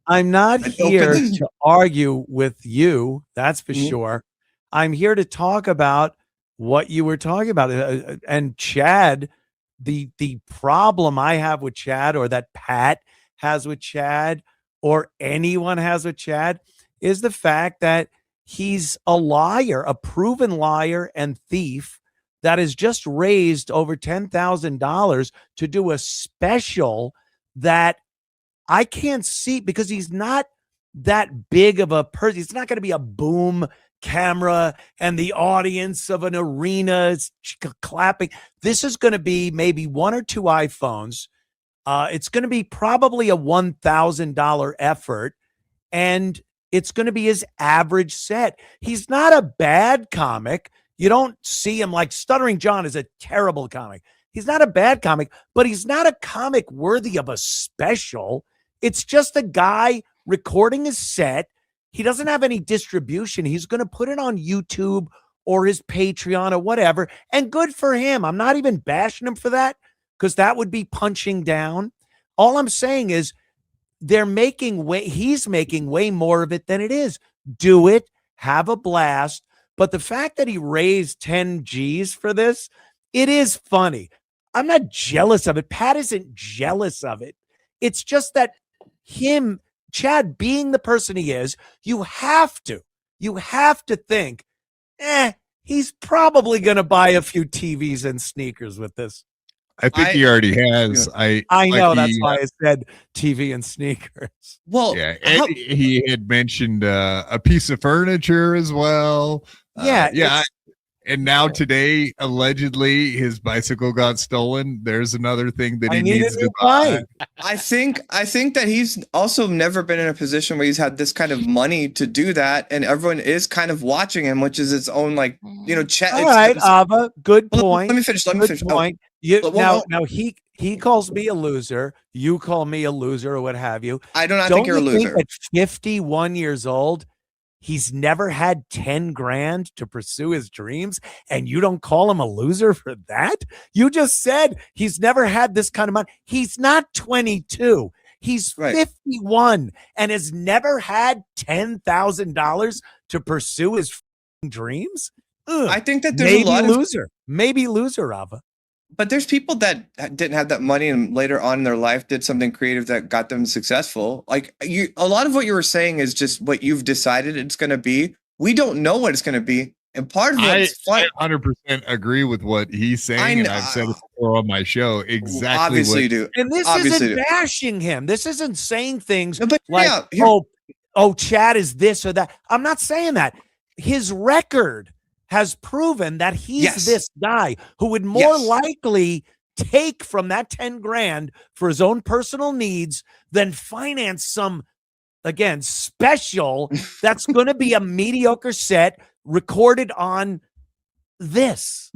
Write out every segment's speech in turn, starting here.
I'm not here to argue with you. That's for sure. I'm here to talk about what you were talking about. And Chad, the problem I have with Chad, or that Pat has with Chad, or anyone has with Chad, is the fact that he's a liar, a proven liar and thief that has just raised over $10,000 to do a special that I can't see, because he's not that big of a person. He's not going to be a boom camera and the audience of an arena is clapping. This is going to be maybe one or two iPhones. It's going to be probably a $1,000 effort, and it's going to be his average set. He's not a bad comic. You don't see him like Stuttering John is a terrible comic. He's not a bad comic, but he's not a comic worthy of a special. It's just a guy recording his set. He doesn't have any distribution. He's going to put it on YouTube or his Patreon or whatever. And good for him. I'm not even bashing him for that, because that would be punching down. All I'm saying is he's making way more of it than it is. Do it. Have a blast. But the fact that he raised 10 G's for this, it is funny. I'm not jealous of it. Pat isn't jealous of it. It's just that Chad being the person he is, you have to think, he's probably going to buy a few TVs and sneakers with this. I think he already has. I know, that's why I said TV and sneakers. Well, yeah, and he had mentioned a piece of furniture as well. And now today, allegedly, his bicycle got stolen. There's another thing that he needs to buy. I think that he's also never been in a position where he's had this kind of money to do that, and everyone is kind of watching him, which is its own chat. All right, Ava, good point. Let me finish. Point. Now he calls me a loser. You call me a loser, or what have you. I do not think you're a loser. At 51 years old, he's never had 10 grand to pursue his dreams, and you don't call him a loser for that? You just said he's never had this kind of money. He's not 22. He's 51 and has never had $10,000 to pursue his dreams. I think that there's a lot of maybe loser, Rava. But there's people that didn't have that money and later on in their life did something creative that got them successful. Like a lot of what you were saying is just what you've decided it's going to be. We don't know what it's going to be. And part of it I 100% agree with what he's saying. And I've said it before on my show. Exactly. Obviously you do. And this isn't bashing him. This isn't saying things like, Chad is this or that. I'm not saying that. His record has proven that he's this guy who would more likely take from that 10 grand for his own personal needs than finance some, again, special that's going to be a mediocre set recorded on this.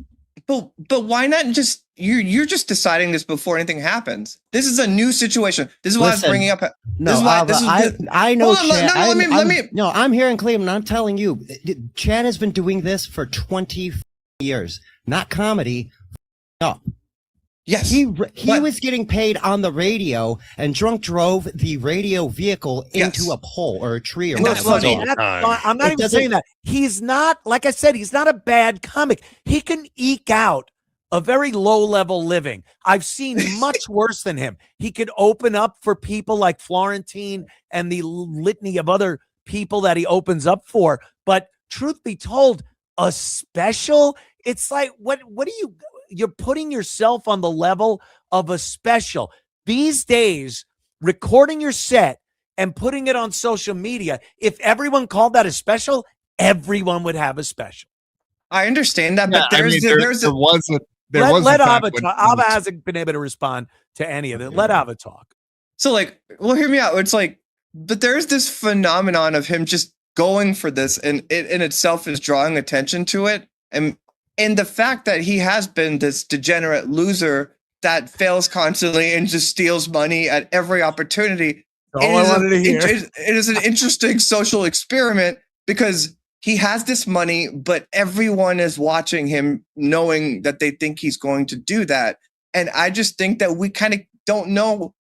But why not just you're just deciding this before anything happens? This is a new situation. This is why I was bringing up. I know. Chad. I'm here in Cleveland. I'm telling you, Chad has been doing this for 20 years. Not comedy. No. Yes. He was getting paid on the radio, and drunk drove the radio vehicle into a pole or a tree or whatever. I'm not even saying that. He's not, like I said, he's not a bad comic. He can eke out a very low-level living. I've seen much worse than him. He could open up for people like Florentine and the litany of other people that he opens up for. But truth be told, a special, it's like, what do you... You're putting yourself on the level of a special. These days, recording your set and putting it on social media, if everyone called that a special, everyone would have a special. I understand that, but let Ava talk. Ava hasn't been able to respond to any of it. Let Ava talk. So, hear me out. It's but there's this phenomenon of him just going for this, and it in itself is drawing attention to it. And the fact that he has been this degenerate loser that fails constantly and just steals money at every opportunity. It is an interesting social experiment because he has this money, but everyone is watching him knowing that they think he's going to do that. And I just think that we kind of don't know,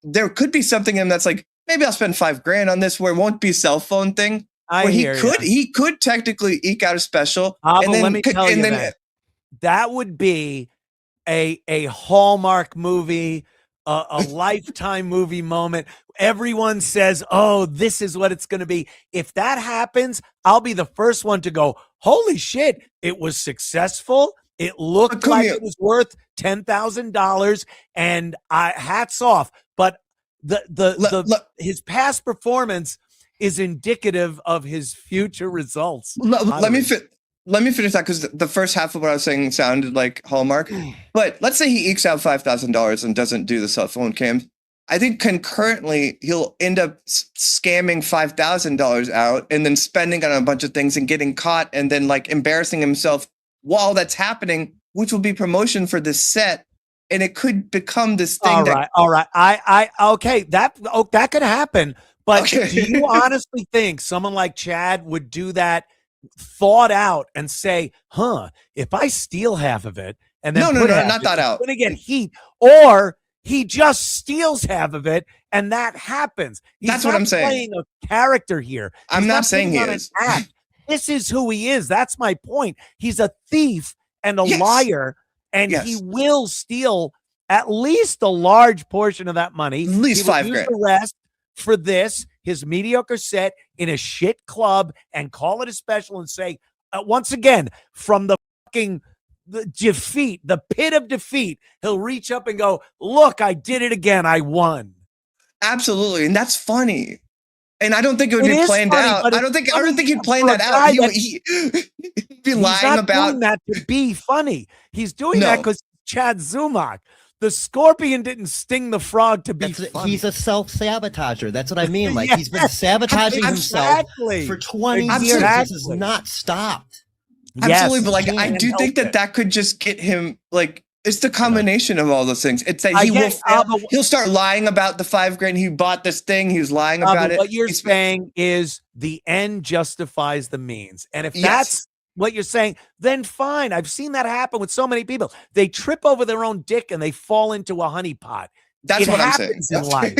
there could be something in him that's maybe I'll spend $5,000 on this, where it won't be a cell phone thing. He could technically eke out a special. And then, let me tell you, that would be a Hallmark movie, a Lifetime movie moment. Everyone says, oh, this is what it's going to be. If that happens, I'll be the first one to go, holy shit, it was successful. It looked like it was worth $10,000, and hats off. But his past performance is indicative of his future results. Let me finish that, because the first half of what I was saying sounded like Hallmark. But let's say he ekes out $5,000 and doesn't do the cell phone cams. I think concurrently he'll end up scamming $5,000 out and then spending on a bunch of things and getting caught and then like embarrassing himself while that's happening, which will be promotion for this set. And it could become this thing. All right. Okay. That could happen. But do you honestly think someone like Chad would do that thought out and say, if I steal half of it and then not thought out, I'm going to get heat, or he just steals half of it and that happens? That's what I'm saying. He's playing a character here. I'm not saying he is. This is who he is. That's my point. He's a thief and a liar, and he will steal at least a large portion of that money. At least $5,000. The rest for his mediocre set in a shit club, and call it a special and say, once again, from the defeat, the pit of defeat, he'll reach up and go, look, I did it again. I won. Absolutely. And that's funny. And I don't think it would be planned out. I don't think he'd plan that out. He'd be lying about doing that to be funny. He's doing that because Chad Zumock. The scorpion didn't sting the frog to be funny. He's a self-sabotager. That's what I mean. Like, he's been sabotaging himself for 20 years. This has not stopped. Absolutely, but like, I do think that could just get him, like, it's the combination of all those things. It's that he'll start lying about the $5,000 he bought this thing. He was lying about it. What you're saying is the end justifies the means. And if that's what you're saying, then fine. I've seen that happen with so many people. They trip over their own dick and they fall into a honeypot. That's what I'm saying. It happens in life.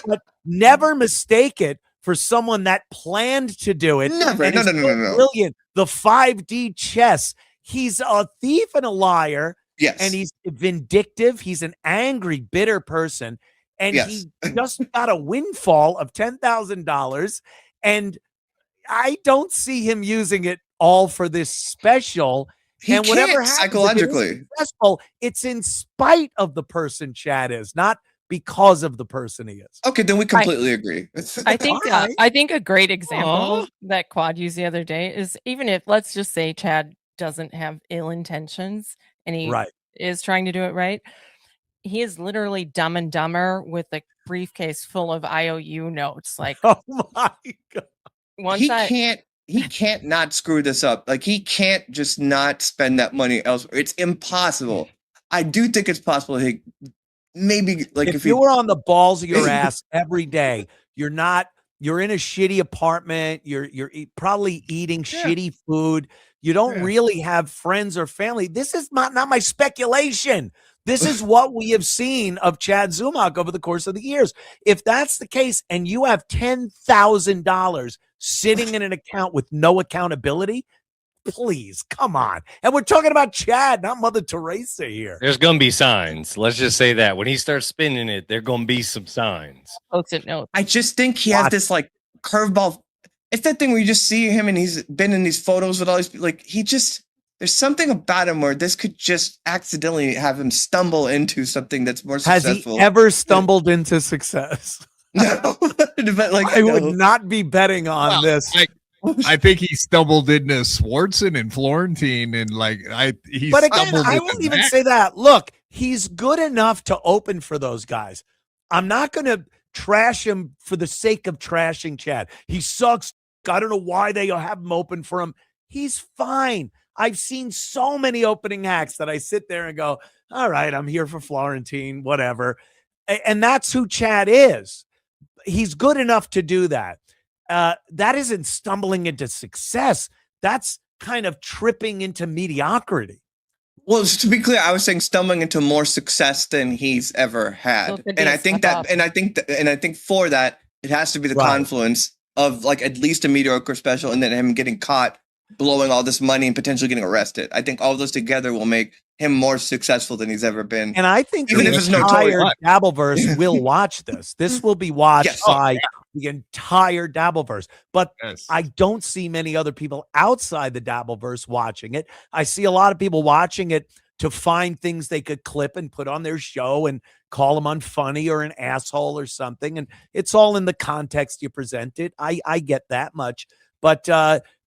But never mistake it for someone that planned to do it. Never. No. Brilliant. The 5D chess. He's a thief and a liar. Yes. And he's vindictive. He's an angry, bitter person. And he just got a windfall of $10,000. And I don't see him using it all for this special. And whatever happens, psychologically, it's in spite of the person Chad is, not because of the person he is. Okay, then we completely agree. I think a great example that Quad used the other day is, even if, let's just say, Chad doesn't have ill intentions and he is trying to do it right, he is literally Dumb and Dumber with a briefcase full of IOU notes. Like, oh my God. He can't not screw this up. Like, he can't just not spend that money elsewhere. It's impossible. I do think it's possible. Maybe, like, if you were on the balls of your ass every day, you're in a shitty apartment, you're probably eating shitty food, you don't really have friends or family. This is not my speculation. This is what we have seen of Chad Zumock over the course of the years. If that's the case, and you have $10,000 sitting in an account with no accountability, please, come on. And we're talking about Chad, not Mother Teresa here. There's going to be signs. Let's just say that. When he starts spinning it, there are going to be some signs. Post-it note. I just think he has this, like, curveball. It's that thing where you just see him and he's been in these photos with all these, like, there's something about him where this could just accidentally have him stumble into something that's more successful. Has he ever stumbled into success? No. But, like, I would not be betting on this. I think he stumbled into Swartzen and Florentine, and But again, I won't even say that. Look, he's good enough to open for those guys. I'm not going to trash him for the sake of trashing Chad. He sucks. I don't know why they have him open for him. He's fine. I've seen so many opening acts that I sit there and go, all right, I'm here for Florentine, whatever. And that's who Chad is. He's good enough to do that. That isn't stumbling into success. That's kind of tripping into mediocrity. Well, to be clear, I was saying stumbling into more success than he's ever had. And I think for that, It has to be the confluence of like at least a mediocre special and then him getting caught blowing all this money and potentially getting arrested. I think all those together will make him more successful than he's ever been. And I think even the if it's entire Dabbleverse will watch this. This will be watched by the entire Dabbleverse. But I don't see many other people outside the Dabbleverse watching it. I see a lot of people watching it to find things they could clip and put on their show and call him unfunny or an asshole or something. And it's all in the context you present it. I get that much. But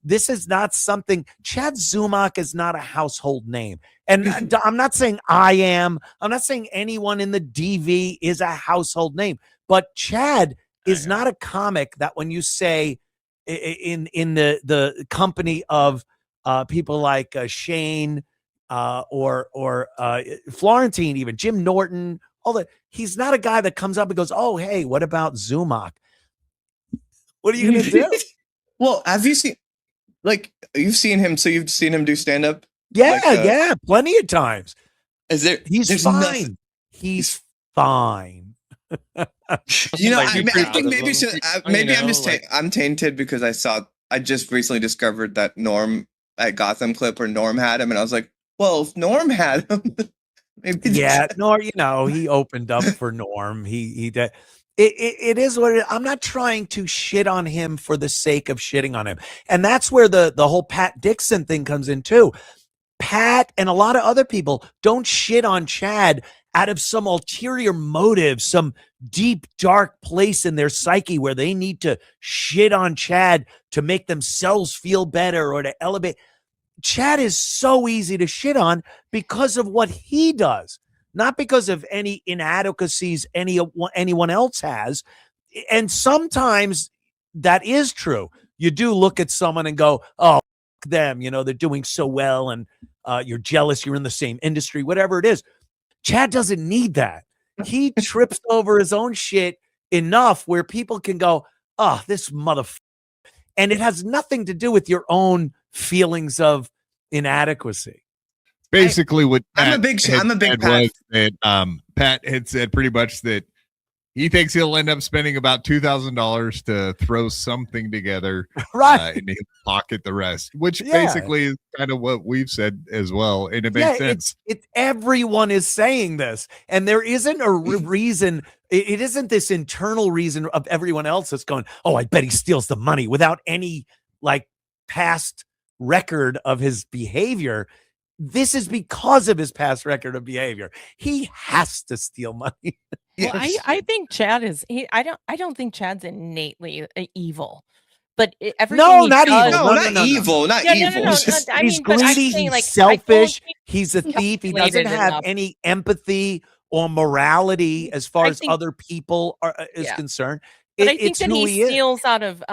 this is not something. Chad Zumock is not a household name. And I'm not saying I am. I'm not saying anyone in the DV is a household name. But Chad is not a comic that when you say in the company of people like Shane or Florentine, even Jim Norton, all that, he's not a guy that comes up and goes, "Oh, hey, what about Zumock?" What are you going to do? Well, have you seen, like, you've seen him do stand-up? Yeah, yeah, plenty of times. He's fine. Nothing. He's fine. You know, I think maybe I'm tainted because I just recently discovered that Norm at Gotham clip where Norm had him, and I was like, well, if Norm had him, maybe Norm, you know, he opened up for Norm. He did. It is what it is. I'm not trying to shit on him for the sake of shitting on him. And that's where the whole Pat Dixon thing comes in too. Pat and a lot of other people don't shit on Chad out of some ulterior motive, some deep, dark place in their psyche where they need to shit on Chad to make themselves feel better or to elevate. Chad is so easy to shit on because of what he does, not because of any inadequacies anyone else has. And sometimes that is true. You do look at someone and go, "Oh, them, you know, they're doing so well and you're jealous, you're in the same industry," whatever it is. Chad doesn't need that. He trips over his own shit enough where people can go, "Oh, this motherfucker." And it has nothing to do with your own feelings of inadequacy. Basically, what I'm a big Pat. Pat had said pretty much that he thinks he'll end up spending about $2,000 to throw something together, right? And he'll pocket the rest, which basically is kind of what we've said as well, and it makes sense. Everyone is saying this, and there isn't a reason. It isn't this internal reason of everyone else that's going, "Oh, I bet he steals the money," without any like past record of his behavior. This is because of his past record of behavior. He has to steal money. Well, I think Chad is. I don't think Chad's innately evil, but everything not does, evil. Not evil. He's greedy. He's selfish. He's a thief. He doesn't have any empathy or morality as far as other people is concerned. But I think that he steals out of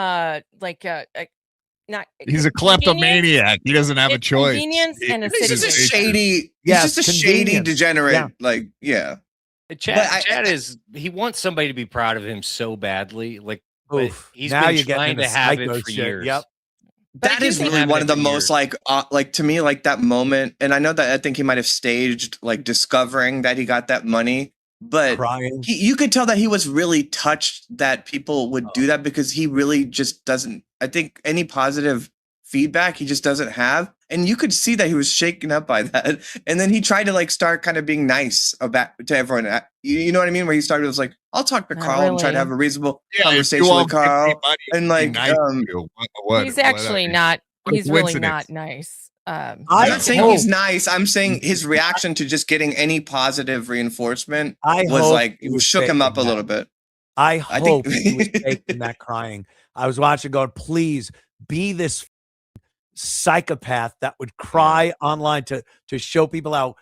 he's a kleptomaniac. He doesn't have a choice. Convenience and he's just a shady. He's just a shady degenerate. Chad is. He wants somebody to be proud of him so badly. Like, he's been trying to have it for years. Yep. That is really one of the most like to me, like that moment. And I know that I think he might have staged like discovering that he got that money, but you could tell that he was really touched that people would do that because he really just doesn't. I think any positive feedback he just doesn't have. And you could see that he was shaken up by that. And then he tried to like start kind of being nice to everyone. You know what I mean? Where he started was like, "I'll talk to Carl and try to have a reasonable conversation with Carl." And like, he's actually not. He's really not nice. I'm not saying he's nice. I'm saying his reaction to just getting any positive reinforcement shook him up a little bit. I hope he was taking that crying. I was watching going, "Please be this psychopath that would cry online to show people how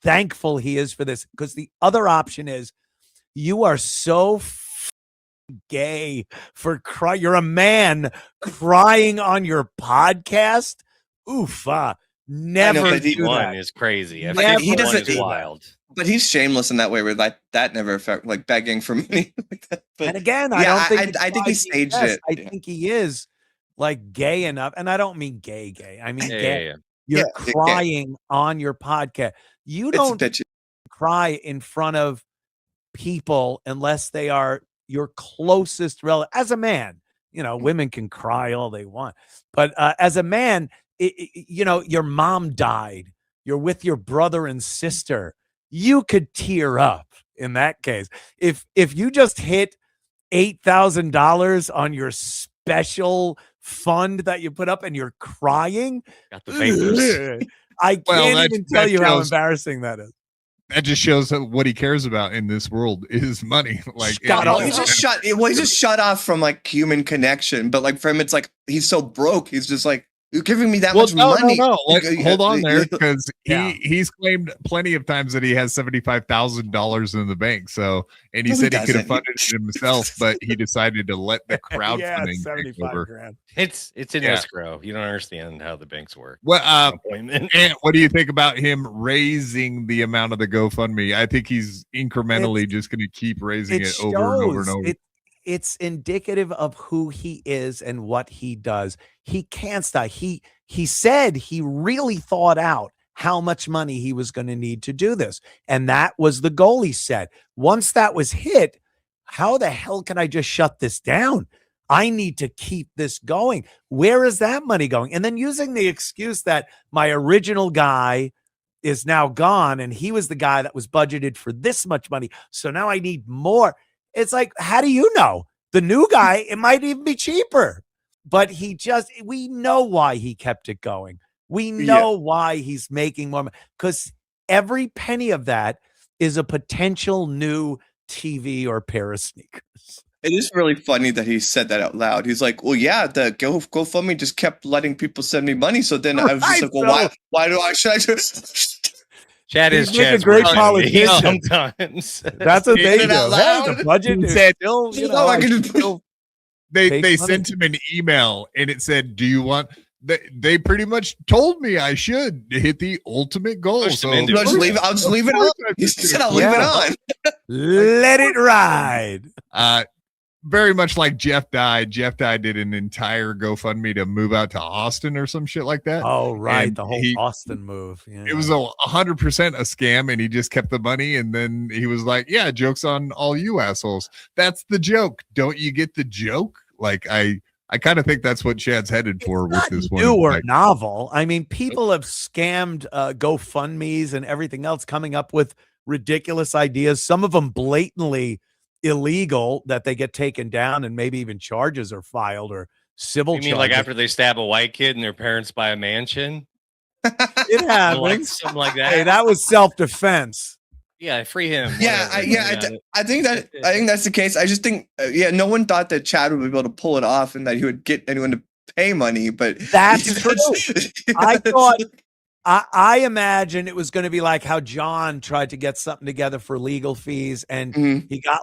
thankful he is for this." Because the other option is you are so gay for crying. You're a man crying on your podcast. Oof. Never do that. Is crazy. He doesn't. Wild. But he's shameless in that way, where that never felt like begging for money like that. But, and again, I think he staged it. I think he is like gay enough, and I don't mean gay. I mean gay. Yeah. You're crying on your podcast. You don't cry in front of people unless they are your closest relative. As a man, women can cry all they want, but as a man, your mom died. You're with your brother and sister. You could tear up in that case. If you just hit $8,000 on your special fund that you put up and you're crying, got the vapors. I can't even tell you how embarrassing that is. That just shows what he cares about in this world is money. Like, he's just shut off from like human connection. But like for him, it's like he's so broke. He's just like, you're giving me that much money. No. Hold on there, because he's claimed plenty of times that he has $75,000 in the bank. So, and he said he could have funded it himself, but he decided to let the crowdfunding take over. Grand. It's in escrow. You don't understand how the banks work. Well, and what do you think about him raising the amount of the GoFundMe? I think he's incrementally just going to keep raising it over and over and over. It's indicative of who he is and what he does. He can't stop. He said he really thought out how much money he was going to need to do this. And that was the goal, he said. Once that was hit, how the hell can I just shut this down? I need to keep this going. Where is that money going? And then using the excuse that my original guy is now gone and he was the guy that was budgeted for this much money. So now I need more. It's like, how do you know? The new guy, it might even be cheaper. But we know why he kept it going. We know why he's making more money. Because every penny of that is a potential new TV or pair of sneakers. It is really funny that he said that out loud. He's like, well, yeah, the GoFundMe just kept letting people send me money. So then I was just like, well, why should I just... Chad is a great politician. Sometimes. That's what they do. The budget is still, they sent him an email and it said, do you want... They pretty much told me I should hit the ultimate goal. So I'll just leave it on. He said I'll leave it on. Let it ride. Very much like Jeff Dye. Jeff Dye did an entire GoFundMe to move out to Austin or some shit like that. Oh, right. And the whole Austin move. Yeah. It was 100% a scam, and he just kept the money. And then he was like, yeah, joke's on all you assholes. That's the joke. Don't you get the joke? Like, I kind of think that's what Chad's headed for with this one. New or novel. I mean, people have scammed GoFundMes and everything else, coming up with ridiculous ideas. Some of them blatantly illegal that they get taken down and maybe even charges are filed or civil charges. You mean like after they stab a white kid and their parents buy a mansion? It happens. Like something like that. Hey, that was self-defense. Yeah, free him. I think that's the case. I just think no one thought that Chad would be able to pull it off and that he would get anyone to pay money, but that's true. I imagine it was going to be like how John tried to get something together for legal fees, and he got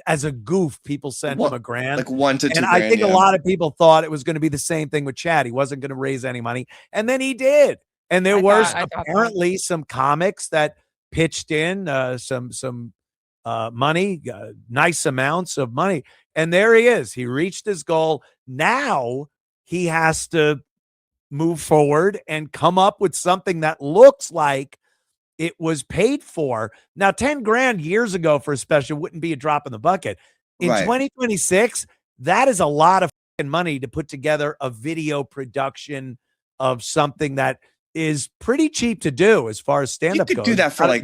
as a goof, people sent him $1,000, like $1 to $2,000. And I think a lot of people thought it was going to be the same thing with Chad. He wasn't going to raise any money, and then he did. And there was apparently some comics that pitched in some money, nice amounts of money, and there he is. He reached his goal. Now he has to move forward and come up with something that looks like it was paid for. Now, $10,000 years ago for a special wouldn't be a drop in the bucket. In 2026, that is a lot of money to put together a video production of something that is pretty cheap to do as far as stand-up goes. You could do that for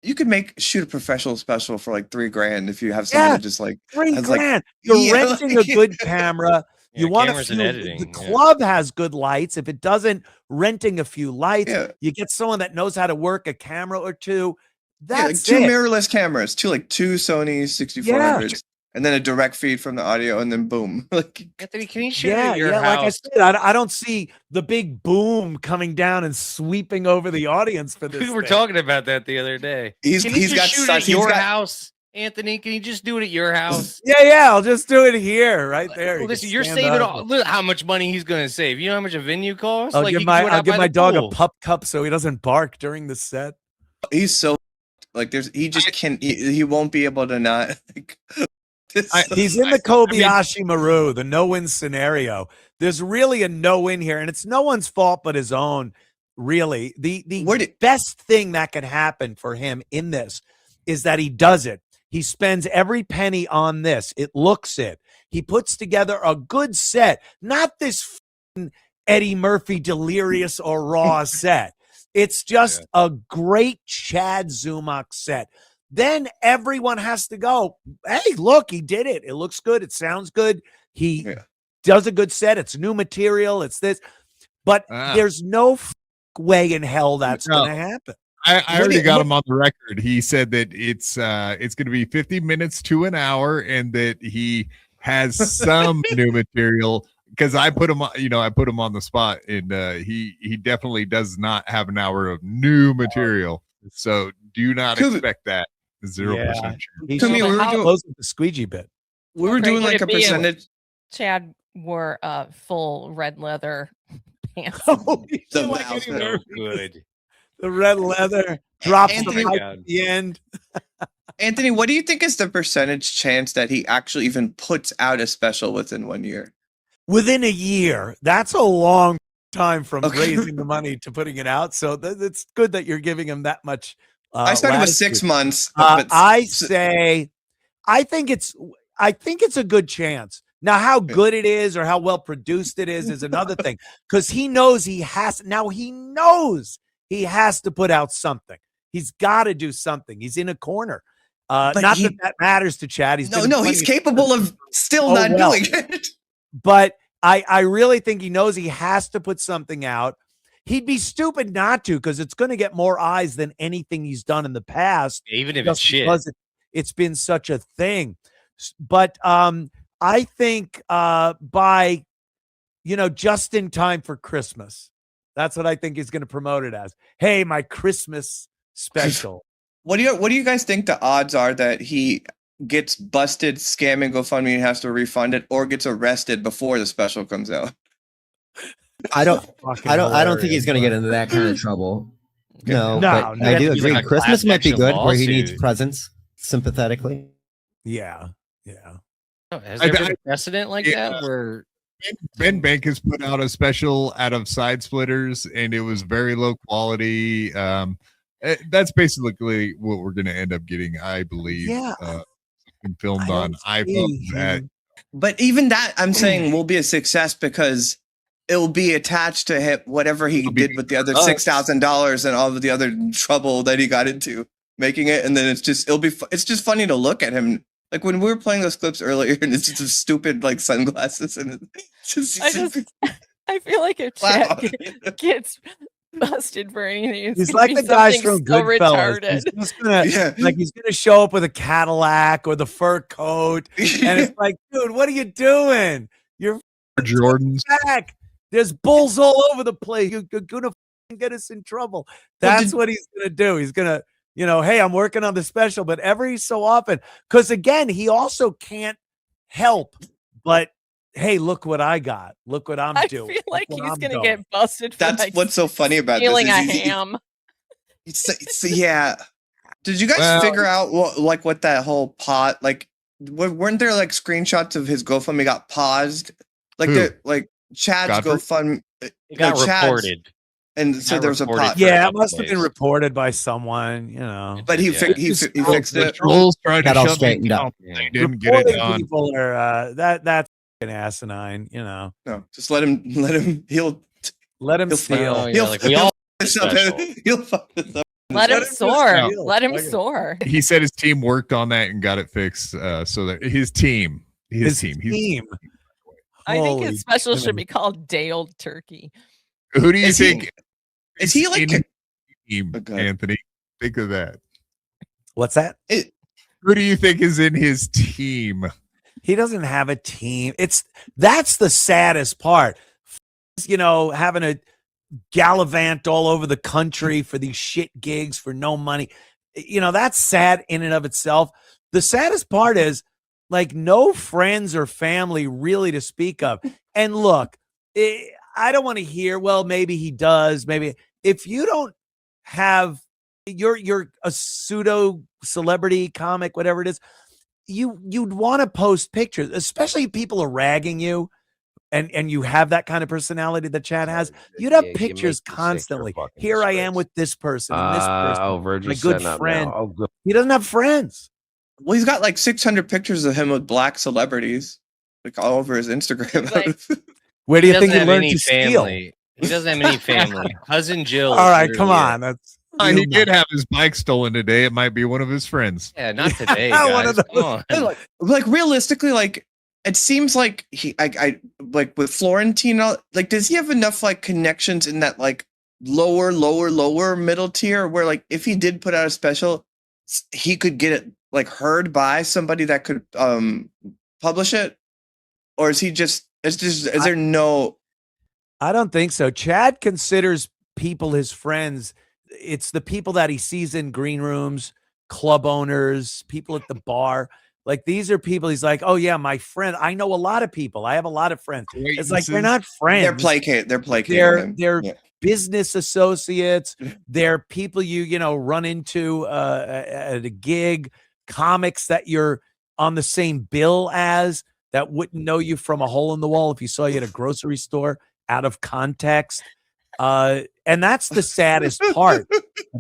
you could shoot a professional special for like $3,000 if you have someone just like $3,000. You're renting a good camera. You want to feel the club has good lights. If it doesn't, renting a few lights, you get someone that knows how to work a camera or two. That's two mirrorless cameras, two Sony 6400s, and then a direct feed from the audio, and then boom. Anthony, can you shoot at your house? Like I said, I don't see the big boom coming down and sweeping over the audience for this. We were talking about that the other day. He's got shoot at your house. Anthony, can you just do it at your house? Yeah, I'll just do it here, right there. Well, listen, you're saving all. Look how much money he's going to save. You know how much a venue costs? I'll give my dog a pup cup so he doesn't bark during the set. He's so he won't be able to not. He's in the Kobayashi Maru, the no-win scenario. There's really a no-win here, and it's no one's fault but his own. Really, the best thing that could happen for him in this is that he does it. He spends every penny on this. It looks it. He puts together a good set, not this Eddie Murphy delirious or raw set. It's just a great Chad Zumock set. Then everyone has to go, hey, look, he did it. It looks good. It sounds good. He does a good set. It's new material. It's this. But there's no way in hell that's going to happen. I already got him on the record. He said that it's going to be 50 minutes to an hour, and that he has some new material. Because I put him on the spot, and he definitely does not have an hour of new material. So do not expect that. 0%. He's close with the squeegee bit. We were doing like a percentage. Chad wore full red leather pants. Oh, so good. The red leather drops the mic at the end. Anthony, what do you think is the percentage chance that he actually even puts out a special within 1 year? Within a year. That's a long time from raising the money to putting it out. So it's good that you're giving him that much. I started with 6 months. I think it's a good chance. Now, how good it is or how well produced it is another thing. Because he knows he has to put out something. He's got to do something. He's in a corner. Not that matters to Chad. He's capable of still not doing it. But I really think he knows he has to put something out. He'd be stupid not to, because it's going to get more eyes than anything he's done in the past. Even if it's shit. It's been such a thing. But I think by, just in time for Christmas, that's what I think he's going to promote it as. Hey, my Christmas special. What do you guys think the odds are that he gets busted scamming GoFundMe and has to refund it, or gets arrested before the special comes out? I don't think he's going to get into that kind of trouble. No, but I do agree. Christmas might be good where he needs presents sympathetically. Yeah. Has there been a precedent like that where Ben Bank has put out a special out of Side Splitters, and it was very low quality. That's basically what we're going to end up getting, I believe. Yeah. Filmed on iPhone. But even that, I'm saying, will be a success because it will be attached to him, whatever he did with the other $6,000 and all of the other trouble that he got into making it. And then it's just funny to look at him. Like when we were playing those clips earlier, and it's just stupid like sunglasses, and I feel like if Chad gets busted for anything, he's like the guys from Goodfellas. He's gonna show up with a Cadillac or the fur coat, and it's like, dude, what are you doing? You're Jordans. Back. There's bulls all over the place. You're gonna get us in trouble. That's what he's gonna do. He's gonna, hey, I'm working on the special, but every so often, because again, he also can't help but, hey, look what I got. Look what I'm doing. I feel like he's going to get busted for That's what's so funny about this. Stealing a ham. Yeah. Did you guys figure out what that whole pot, like, weren't there like screenshots of his GoFundMe got paused? Like Chad's GoFundMe. It got reported. And so there was a pot. Yeah, it must have been reported by someone, But he fixed it. Trolls tried to all shut straightened up. They didn't get it done. People are that's an asinine, No, just let him. He'll steal. He'll fuck this up. Let him soar. Let him soar. He said his team worked on that and got it fixed. So that his team. I think his special should be called Day Old Turkey. Who do you think? Is he like team, Anthony? Think of that. What's that? Who do you think is in his team? He doesn't have a team. That's the saddest part. Having a gallivant all over the country for these shit gigs for no money. That's sad in and of itself. The saddest part is like no friends or family really to speak of. And look, I don't want to hear, well, maybe he does. Maybe if you don't have, you're a pseudo celebrity comic, whatever it is, you'd want to post pictures, especially if people are ragging you and you have that kind of personality that Chad has. You'd have pictures constantly. Here I am with this person and this person, my good friend. He doesn't have friends. Well, he's got like 600 pictures of him with black celebrities, like all over his Instagram. Like, where do you think he learned to steal? He doesn't have any family. Cousin Jill. All right, come on. That's he did have his bike stolen today. It might be one of his friends. Yeah, not today, guys. One of those. Come on. Like realistically, like it seems like I like with Florentino, like does he have enough like connections in that like lower middle tier where like if he did put out a special, he could get it like heard by somebody that could publish it, or is there no? I don't think so. Chad considers people his friends. It's the people that he sees in green rooms, club owners, people at the bar. Like these are people he's like, oh yeah, my friend. I know a lot of people. I have a lot of friends. It's like they're not friends. They're placating. They're business associates. They're people you run into at a gig, comics that you're on the same bill as that wouldn't know you from a hole in the wall if you saw you at a grocery store out of context. And that's the saddest part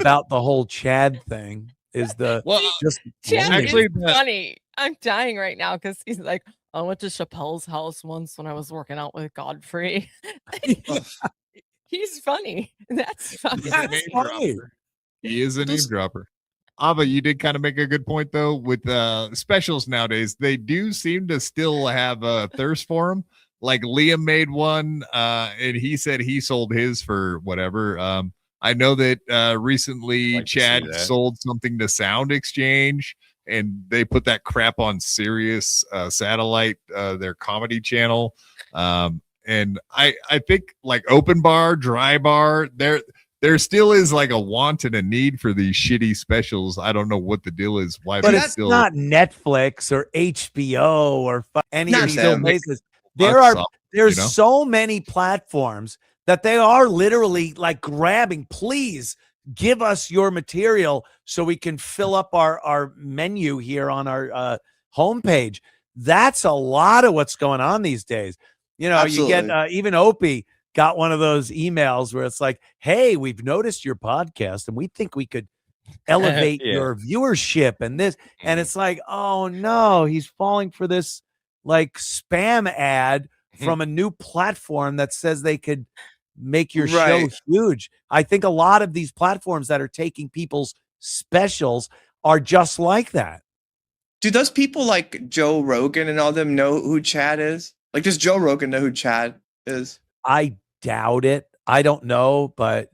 about the whole Chad thing is Chad actually funny. I'm dying right now because he's like, I went to Chappelle's house once when I was working out with Godfrey. He's funny. That's funny. He is a name dropper. But you did kind of make a good point though with specials nowadays. They do seem to still have a thirst for them. Like Liam made one, and he said he sold his for whatever. I know that recently Chad sold something to Sound Exchange, and they put that crap on Sirius Satellite, their comedy channel. And I think like Open Bar, Dry Bar, there still is like a want and a need for these shitty specials. I don't know what the deal is. Why, but it's not Netflix or HBO or any of these places. There's so many platforms that they are literally like grabbing. Please give us your material so we can fill up our menu here on our homepage. That's a lot of what's going on these days. Absolutely. You get even Opie got one of those emails where it's like, hey, we've noticed your podcast and we think we could elevate your viewership and this. And it's like, oh no, he's falling for this like spam ad from a new platform that says they could make your show huge. I think a lot of these platforms that are taking people's specials are just like that. Do those people like Joe Rogan and all them know who Chad is? Like, does Joe Rogan know who Chad is? I doubt it. I don't know, but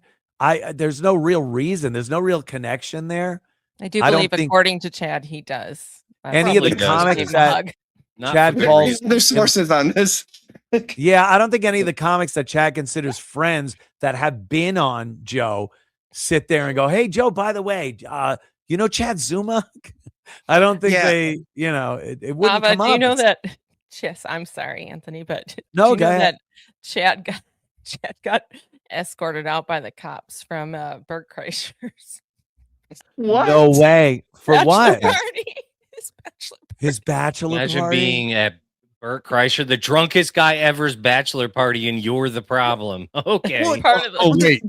there's no real reason. There's no real connection there. I do believe, according to Chad, he does. Any of the comics that Chad calls, there's sources on this. Yeah, I don't think any of the comics that Chad considers friends that have been on Joe sit there and go, "Hey, Joe, by the way, Chad Zumock?" I don't think they, it wouldn't come up. Do you know that? Yes, I'm sorry, Anthony, but no, do you know that Chad got escorted out by the cops from Bert Kreischer's. What? No way. For what? Party. His bachelor Imagine party. Being at Bert Kreischer, the drunkest guy ever's bachelor party, and you're the problem. Okay. Well, wait.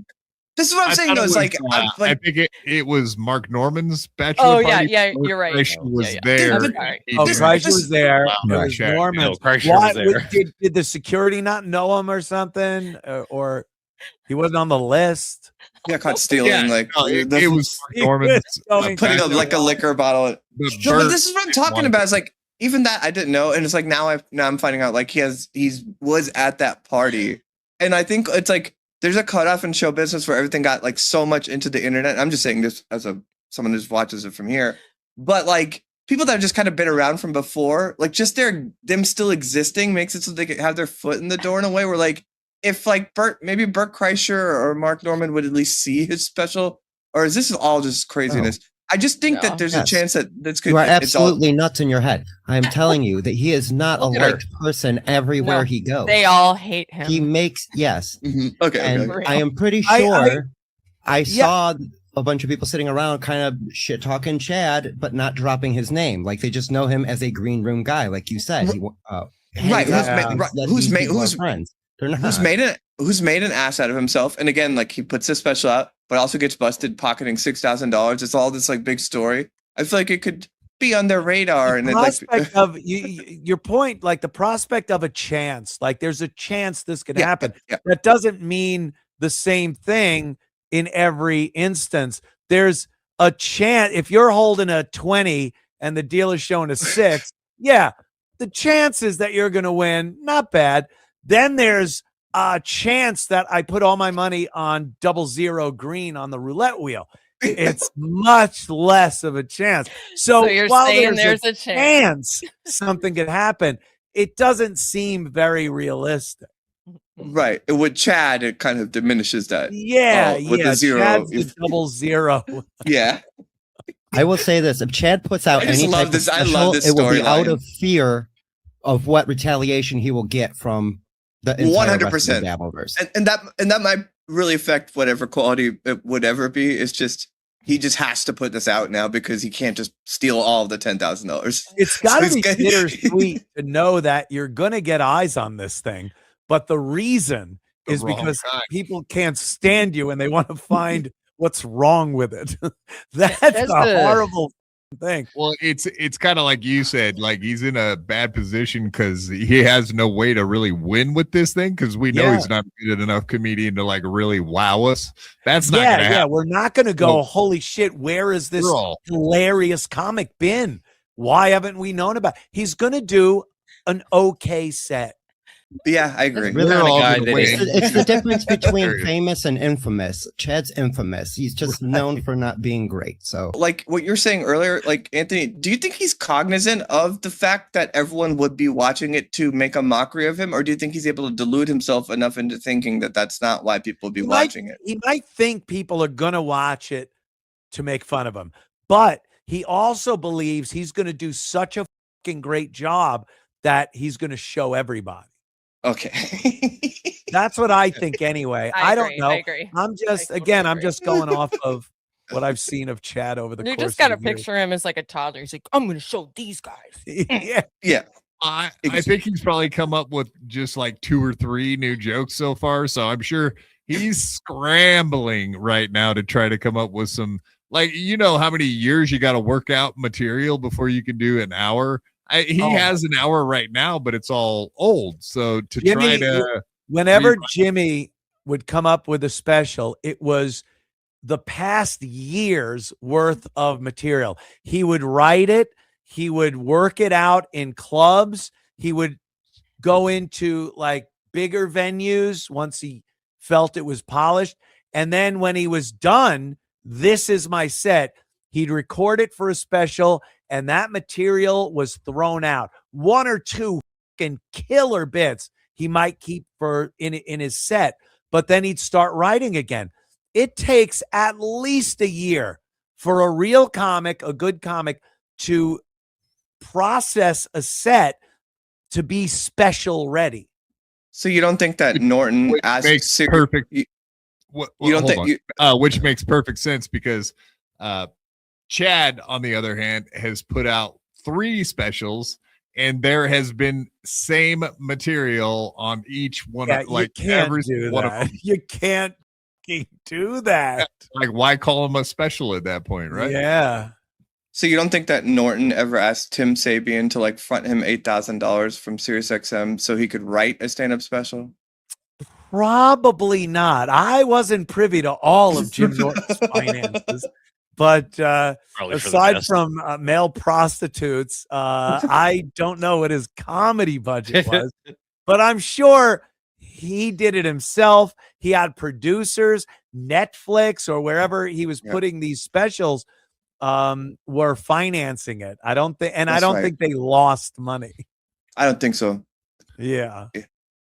This is what I'm saying. Though, it's like, I think it was Mark Norman's bachelor party. Yeah, you're right. Kreischer was there. Kreischer was there. Norman. Kreischer was there. Did the security not know him or something, or he wasn't on the list? Yeah, caught stealing. It was Norman's putting like a liquor bottle. But this is what I'm talking about. It's like even that I didn't know, and it's like now I'm finding out like he was at that party, and I think it's like. There's a cutoff in show business where everything got like so much into the internet. I'm just saying this as someone who watches it from here, but like people that have just kind of been around from before, like just them still existing makes it so they could have their foot in the door in a way where like if like Bert Kreischer or Mark Norman would at least see his special, or is this all just craziness? I just think that there's a chance that this could. You are absolutely nuts in your head. I am telling you that he is not a liked person everywhere he goes. They all hate him. He makes Okay. And I am pretty sure I saw a bunch of people sitting around kind of shit talking Chad, but not dropping his name. Like they just know him as a green room guy, like you said. Who's made an ass out of himself, and again, like he puts his special out, but also gets busted pocketing $6,000. It's all this like big story. I feel like it could be on their radar. The and prospect of your point, like the prospect of a chance, like there's a chance this could happen. That doesn't mean the same thing in every instance. There's a chance if you're holding a 20 and the dealer's showing a 6, the chances that you're going to win, not bad. Then there's a chance that I put all my money on 00 green on the roulette wheel. It's much less of a chance. So you're while saying there's a chance something could happen, it doesn't seem very realistic. Right. With Chad, it kind of diminishes that. With the 0. Chad's the 00. Yeah. I will say this: if Chad puts out any type of special, it will be out of fear of what retaliation he will get from the entire 100%. Dabbleverse. And that might really affect whatever quality it would ever be. It's just he just has to put this out now because he can't just steal all of the $10,000. It's got to be bittersweet to know that you're going to get eyes on this thing, but the reason is because people can't stand you and they want to find what's wrong with it. That's a horrible thing. Well, it's kind of like you said, like he's in a bad position because he has no way to really win with this thing because we know he's not good enough comedian to like really wow us. That's not gonna happen. We're not gonna go, holy shit, where is this hilarious comic been? Why haven't we known about it? He's gonna do an okay set. Yeah, I agree. It's the difference between famous and infamous. Chad's infamous. He's just known for not being great. So, like what you're saying earlier, like Anthony, do you think he's cognizant of the fact that everyone would be watching it to make a mockery of him, or do you think he's able to delude himself enough into thinking that that's not why people would be watching it? He might think people are gonna watch it to make fun of him, but he also believes he's gonna do such a fucking great job that he's gonna show everybody. Okay. That's what I think anyway. I don't know. I agree. I'm just I'm just going off of what I've seen of Chad over the course of the year. You just got to picture him as like a toddler. He's like, I'm going to show these guys. Yeah. I think he's probably come up with just like 2 or 3 new jokes so far. So I'm sure he's scrambling right now to try to come up with some, like, you know, how many years you got to work out material before you can do an hour. He has an hour right now, but it's all old. So whenever Jimmy would come up with a special, it was the past year's worth of material. He would write it. He would work it out in clubs. He would go into like bigger venues once he felt it was polished. And then when he was done, this is my set. He'd record it for a special, and that material was thrown out. 1 or 2 fucking killer bits he might keep for in his set, but then he'd start writing again. It takes at least a year for a real comic, a good comic, to process a set to be special ready. So you don't think that Norton makes perfect? Which makes perfect sense because Chad, on the other hand, has put out 3 specials, and there has been same material on each one. Like every one of them. You can't do that. Like, why call him a special at that point, right? Yeah. So you don't think that Norton ever asked Tim Sabian to like front him $8,000 from SiriusXM so he could write a stand-up special? Probably not. I wasn't privy to all of Jim Norton's finances. But aside from male prostitutes, I don't know what his comedy budget was. But I'm sure he did it himself. He had producers, Netflix, or wherever he was putting these specials were financing it. I don't think, and I don't think they lost money. I don't think so. Yeah.